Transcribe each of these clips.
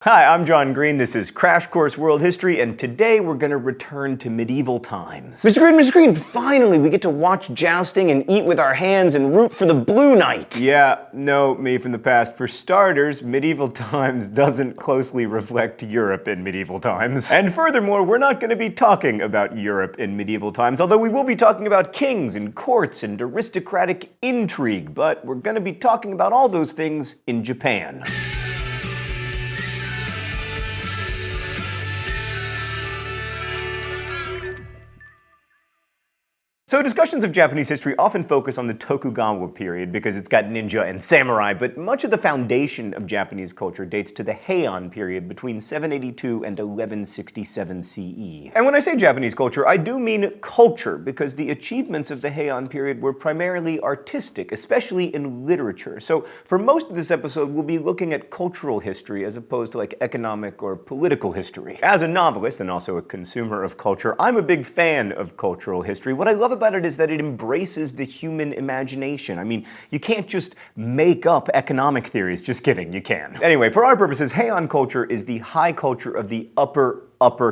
Hi, I'm John Green. This is Crash Course World History, and today we're going to return to medieval times. Mr. Green, finally we get to watch jousting and eat with our hands and root for the Blue Knight. Yeah, no, me from the past. For starters, medieval times doesn't closely reflect Europe in medieval times. And furthermore, we're not going to be talking about Europe in medieval times, although we will be talking about kings and courts and aristocratic intrigue, but we're going to be talking about all those things in Japan. So discussions of Japanese history often focus on the Tokugawa period because it's got ninja and samurai, but much of the foundation of Japanese culture dates to the Heian period between 782 and 1167 CE. And when I say Japanese culture, I do mean culture, because the achievements of the Heian period were primarily artistic, especially in literature. So for most of this episode, we'll be looking at cultural history as opposed to like economic or political history. As a novelist and also a consumer of culture, I'm a big fan of cultural history. What I love about it is that it embraces the human imagination. I mean, you can't just make up economic theories. Just kidding, you can. Anyway, for our purposes, Heian culture is the high culture of the upper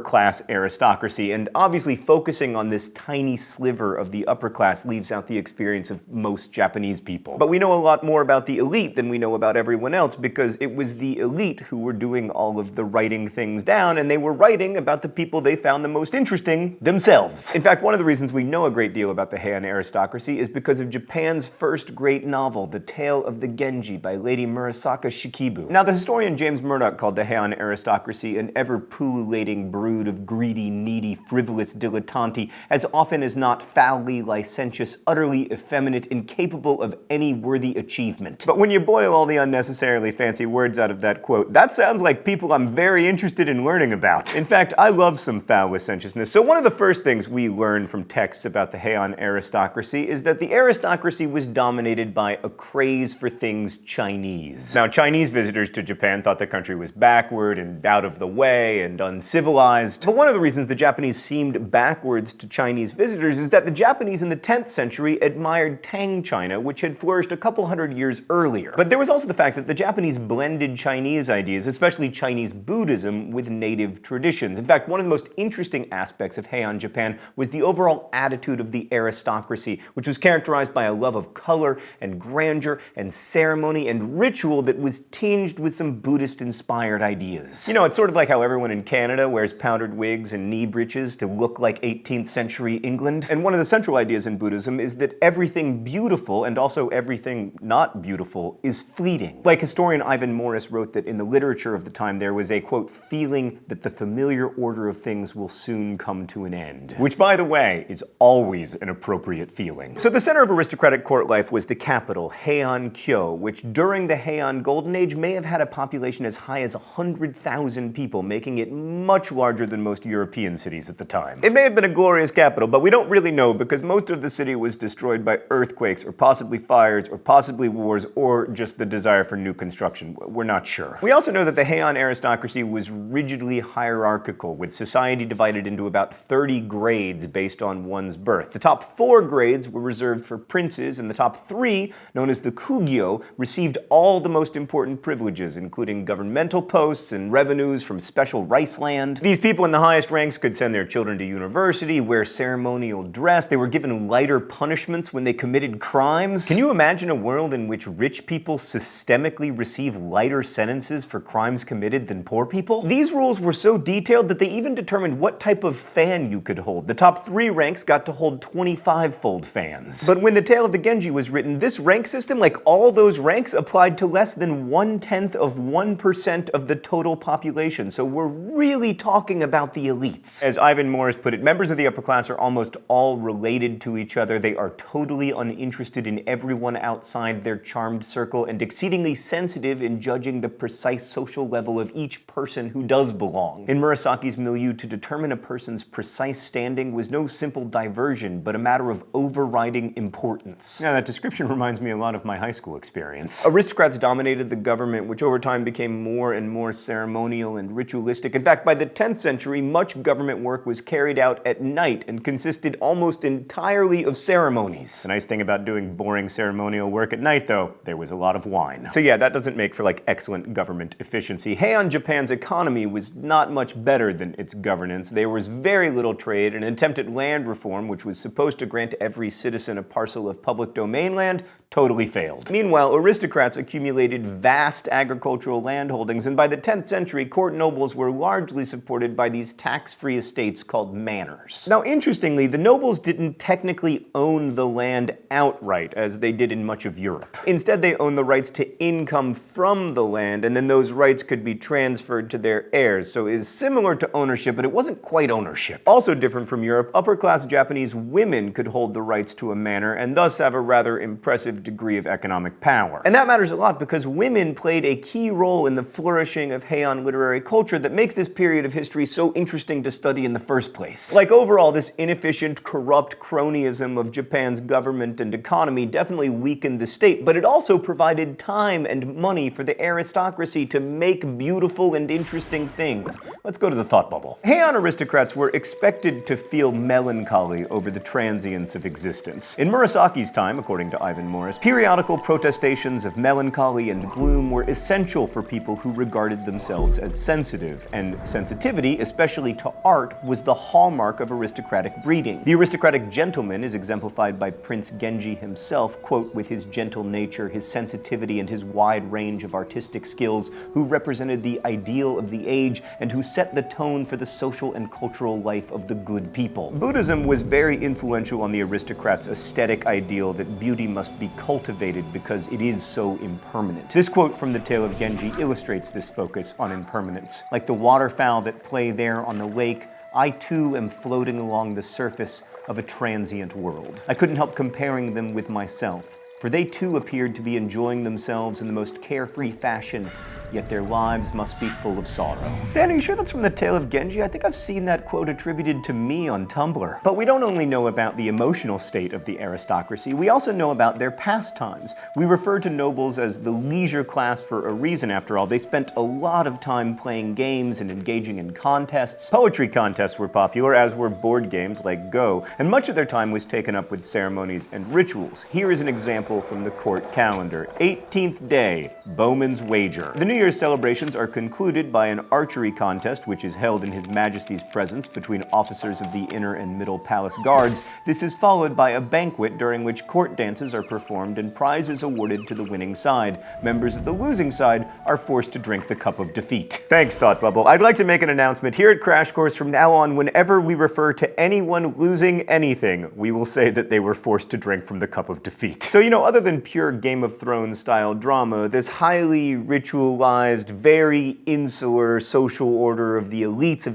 class aristocracy, and obviously focusing on this tiny sliver of the upper class leaves out the experience of most Japanese people. But we know a lot more about the elite than we know about everyone else, because it was the elite who were doing all of the writing things down, and they were writing about the people they found the most interesting themselves. In fact, one of the reasons we know a great deal about the Heian aristocracy is because of Japan's first great novel, The Tale of the Genji by Lady Murasaki Shikibu. Now, the historian James Murdoch called the Heian aristocracy an ever-pullulating brood of greedy, needy, frivolous dilettanti, as often as not foully licentious, utterly effeminate, incapable of any worthy achievement. But when you boil all the unnecessarily fancy words out of that quote, that sounds like people I'm very interested in learning about. In fact, I love some foul licentiousness. So one of the first things we learn from texts about the Heian aristocracy is that the aristocracy was dominated by a craze for things Chinese. Now, Chinese visitors to Japan thought the country was backward and out of the way and uncivilized. But one of the reasons the Japanese seemed backwards to Chinese visitors is that the Japanese in the 10th century admired Tang China, which had flourished a couple hundred years earlier. But there was also the fact that the Japanese blended Chinese ideas, especially Chinese Buddhism, with native traditions. In fact, one of the most interesting aspects of Heian Japan was the overall attitude of the aristocracy, which was characterized by a love of color and grandeur and ceremony and ritual that was tinged with some Buddhist-inspired ideas. You know, it's sort of like how everyone in Canada wears powdered wigs and knee breeches to look like 18th century England. And one of the central ideas in Buddhism is that everything beautiful, and also everything not beautiful, is fleeting. Like historian Ivan Morris wrote that in the literature of the time there was a, quote, feeling that the familiar order of things will soon come to an end. Which, by the way, is always an appropriate feeling. So the center of aristocratic court life was the capital, Heian-kyo, which during the Heian Golden Age may have had a population as high as 100,000 people, making it much larger than most European cities at the time. It may have been a glorious capital, but we don't really know because most of the city was destroyed by earthquakes, or possibly fires, or possibly wars, or just the desire for new construction. We're not sure. We also know that the Heian aristocracy was rigidly hierarchical, with society divided into about 30 grades based on one's birth. The top 4 grades were reserved for princes, and the top 3, known as the kugyo, received all the most important privileges, including governmental posts and revenues from special rice land. These people in the highest ranks could send their children to university, wear ceremonial dress, they were given lighter punishments when they committed crimes. Can you imagine a world in which rich people systemically receive lighter sentences for crimes committed than poor people? These rules were so detailed that they even determined what type of fan you could hold. The top 3 ranks got to hold 25-fold fans. But when the Tale of the Genji was written, this rank system, like all those ranks, applied to less than 1/10 of 1% of the total population. So we're really talking about the elites. As Ivan Morris put it, members of the upper class are almost all related to each other. They are totally uninterested in everyone outside their charmed circle and exceedingly sensitive in judging the precise social level of each person who does belong. In Murasaki's milieu, to determine a person's precise standing was no simple diversion, but a matter of overriding importance. Now, that description reminds me a lot of my high school experience. Aristocrats dominated the government, which over time became more and more ceremonial and ritualistic. In fact, by the the 10th century, much government work was carried out at night and consisted almost entirely of ceremonies. The nice thing about doing boring ceremonial work at night, though, there was a lot of wine. So yeah, that doesn't make for like excellent government efficiency. Heian Japan's economy was not much better than its governance. There was very little trade, and an attempt at land reform, which was supposed to grant every citizen a parcel of public domain land, totally failed. Meanwhile, aristocrats accumulated vast agricultural land holdings, and by the 10th century, court nobles were largely supported by these tax-free estates called manors. Now, interestingly, the nobles didn't technically own the land outright, as they did in much of Europe. Instead, they owned the rights to income from the land, and then those rights could be transferred to their heirs. So it is similar to ownership, but it wasn't quite ownership. Also different from Europe, upper-class Japanese women could hold the rights to a manor, and thus have a rather impressive degree of economic power. And that matters a lot because women played a key role in the flourishing of Heian literary culture that makes this period of history so interesting to study in the first place. Like overall, this inefficient, corrupt cronyism of Japan's government and economy definitely weakened the state, but it also provided time and money for the aristocracy to make beautiful and interesting things. Let's go to the thought bubble. Heian aristocrats were expected to feel melancholy over the transience of existence. In Murasaki's time, according to Ivan Morris, periodical protestations of melancholy and gloom were essential for people who regarded themselves as sensitive, and sensitivity, especially to art, was the hallmark of aristocratic breeding. The aristocratic gentleman is exemplified by Prince Genji himself, quote, with his gentle nature, his sensitivity, and his wide range of artistic skills, who represented the ideal of the age and who set the tone for the social and cultural life of the good people. Buddhism was very influential on the aristocrats' aesthetic ideal that beauty must be cultivated because it is so impermanent. This quote from the Tale of Genji illustrates this focus on impermanence. Like the waterfowl that play there on the lake, I too am floating along the surface of a transient world. I couldn't help comparing them with myself, for they too appeared to be enjoying themselves in the most carefree fashion, yet their lives must be full of sorrow. Stan, are you sure that's from the Tale of Genji? I think I've seen that quote attributed to me on Tumblr. But we don't only know about the emotional state of the aristocracy, we also know about their pastimes. We refer to nobles as the leisure class for a reason, after all. They spent a lot of time playing games and engaging in contests. Poetry contests were popular, as were board games like Go, and much of their time was taken up with ceremonies and rituals. Here is an example from the court calendar. 18th day, Bowman's Wager. The New Year's celebrations are concluded by an archery contest, which is held in His Majesty's presence between officers of the inner and middle palace guards. This is followed by a banquet during which court dances are performed and prizes awarded to the winning side. Members of the losing side are forced to drink the cup of defeat. Thanks, Thought Bubble. I'd like to make an announcement here at Crash Course. From now on, whenever we refer to anyone losing anything, we will say that they were forced to drink from the cup of defeat. So, other than pure Game of Thrones style drama, this highly ritualized, very insular social order of the elites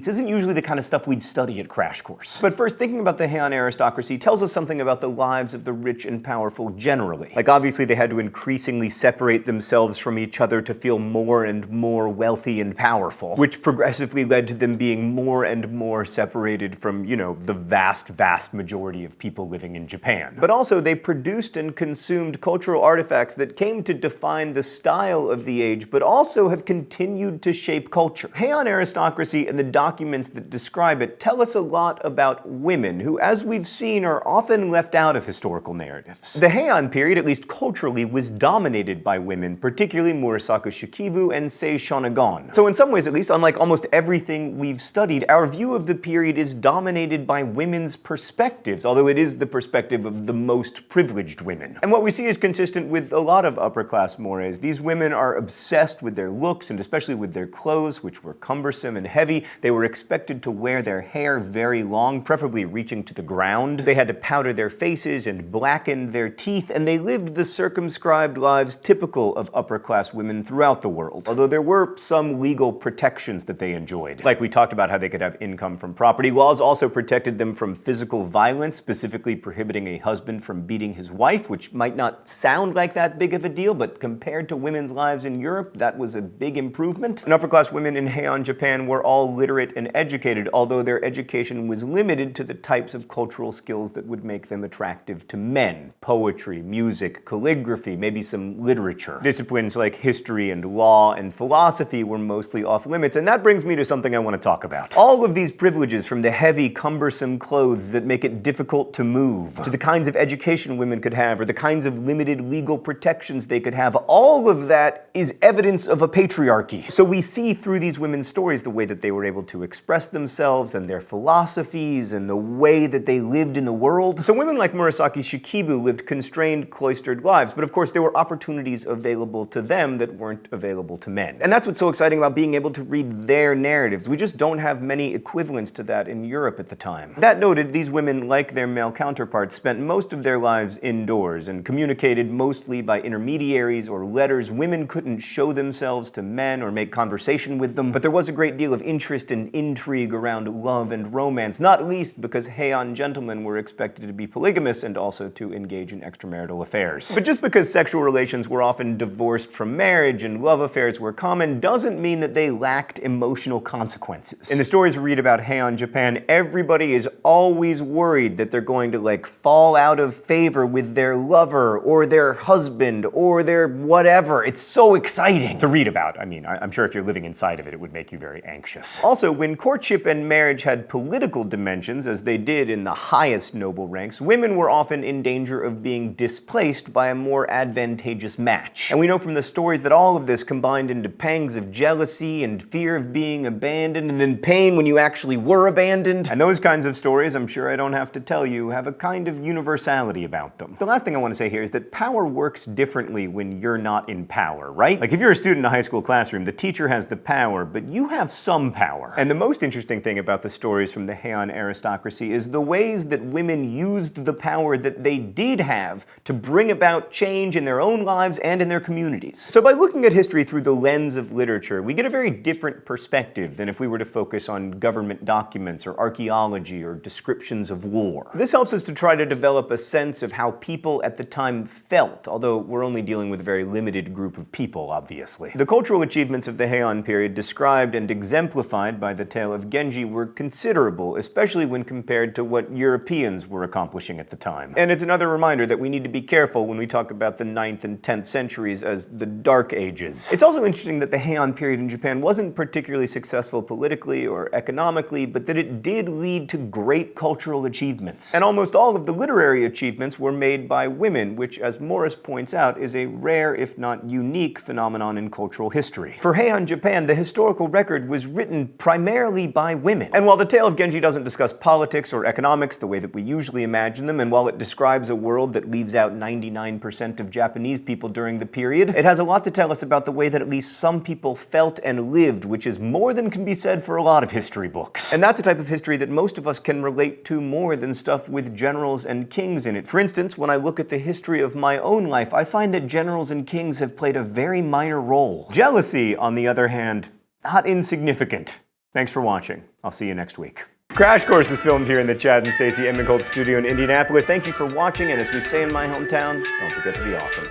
isn't usually the kind of stuff we'd study at Crash Course. But first, thinking about the Heian aristocracy tells us something about the lives of the rich and powerful generally. Like, obviously they had to increasingly separate themselves from each other to feel more and more wealthy and powerful, which progressively led to them being more and more separated from, the vast majority of people living in Japan. But also, they produced and consumed cultural artifacts that came to define the style of the age, but also have continued to shape culture. Heian aristocracy and the documents that describe it tell us a lot about women, who, as we've seen, are often left out of historical narratives. The Heian period, at least culturally, was dominated by women, particularly Murasaki Shikibu and Sei Shonagon. So in some ways, at least, unlike almost everything we've studied, our view of the period is dominated by women's perspectives, although it is the perspective of the most privileged women. And what we see is consistent with a lot of upper-class mores. These women are obsessed with their looks, and especially with their clothes, which were cumbersome and heavy. They were expected to wear their hair very long, preferably reaching to the ground. They had to powder their faces and blacken their teeth, and they lived the circumscribed lives typical of upper-class women throughout the world, although there were some legal protections that they enjoyed. Like we talked about how they could have income from property. Laws also protected them from physical violence, specifically prohibiting a husband from beating his wife, which might not sound like that big of a deal, but compared to women's lives lives in Europe, that was a big improvement. And upper-class women in Heian Japan were all literate and educated, although their education was limited to the types of cultural skills that would make them attractive to men. Poetry, music, calligraphy, maybe some literature. Disciplines like history and law and philosophy were mostly off limits, and that brings me to something I want to talk about. All of these privileges, from the heavy, cumbersome clothes that make it difficult to move, to the kinds of education women could have, or the kinds of limited legal protections they could have, all of that is evidence of a patriarchy. So we see through these women's stories the way that they were able to express themselves and their philosophies and the way that they lived in the world. So women like Murasaki Shikibu lived constrained, cloistered lives, but of course there were opportunities available to them that weren't available to men. And that's what's so exciting about being able to read their narratives. We just don't have many equivalents to that in Europe at the time. That noted, these women, like their male counterparts, spent most of their lives indoors and communicated mostly by intermediaries or letters. Women couldn't show themselves to men or make conversation with them, but there was a great deal of interest and intrigue around love and romance, not least because Heian gentlemen were expected to be polygamous and also to engage in extramarital affairs. But just because sexual relations were often divorced from marriage and love affairs were common doesn't mean that they lacked emotional consequences. In the stories we read about Heian Japan, everybody is always worried that they're going to fall out of favor with their lover or their husband or their whatever. It's so exciting to read about. I mean, I'm sure if you're living inside of it, it would make you very anxious. Also, when courtship and marriage had political dimensions, as they did in the highest noble ranks, women were often in danger of being displaced by a more advantageous match. And we know from the stories that all of this combined into pangs of jealousy and fear of being abandoned, and then pain when you actually were abandoned. And those kinds of stories, I'm sure I don't have to tell you, have a kind of universality about them. The last thing I want to say here is that power works differently when you're not in power, right? Like if you're a student in a high school classroom, the teacher has the power, but you have some power. And the most interesting thing about the stories from the Heian aristocracy is the ways that women used the power that they did have to bring about change in their own lives and in their communities. So by looking at history through the lens of literature, we get a very different perspective than if we were to focus on government documents or archaeology or descriptions of war. This helps us to try to develop a sense of how people at the time felt, although we're only dealing with a very limited group of people, obviously. The cultural achievements of the Heian period, described and exemplified by the Tale of Genji, were considerable, especially when compared to what Europeans were accomplishing at the time. And it's another reminder that we need to be careful when we talk about the 9th and 10th centuries as the Dark Ages. It's also interesting that the Heian period in Japan wasn't particularly successful politically or economically, but that it did lead to great cultural achievements. And almost all of the literary achievements were made by women, which, as Morris points out, is a rare, if not unique, phenomenon in cultural history. For Heian Japan, the historical record was written primarily by women. And while the Tale of Genji doesn't discuss politics or economics the way that we usually imagine them, and while it describes a world that leaves out 99% of Japanese people during the period, it has a lot to tell us about the way that at least some people felt and lived, which is more than can be said for a lot of history books. And that's a type of history that most of us can relate to more than stuff with generals and kings in it. For instance, when I look at the history of my own life, I find that generals and kings have played a very minor role. Jealousy, on the other hand, not insignificant. Thanks for watching. I'll see you next week. Crash Course is filmed here in the Chad and Stacey Emigholz studio in Indianapolis. Thank you for watching, and as we say in my hometown, don't forget to be awesome.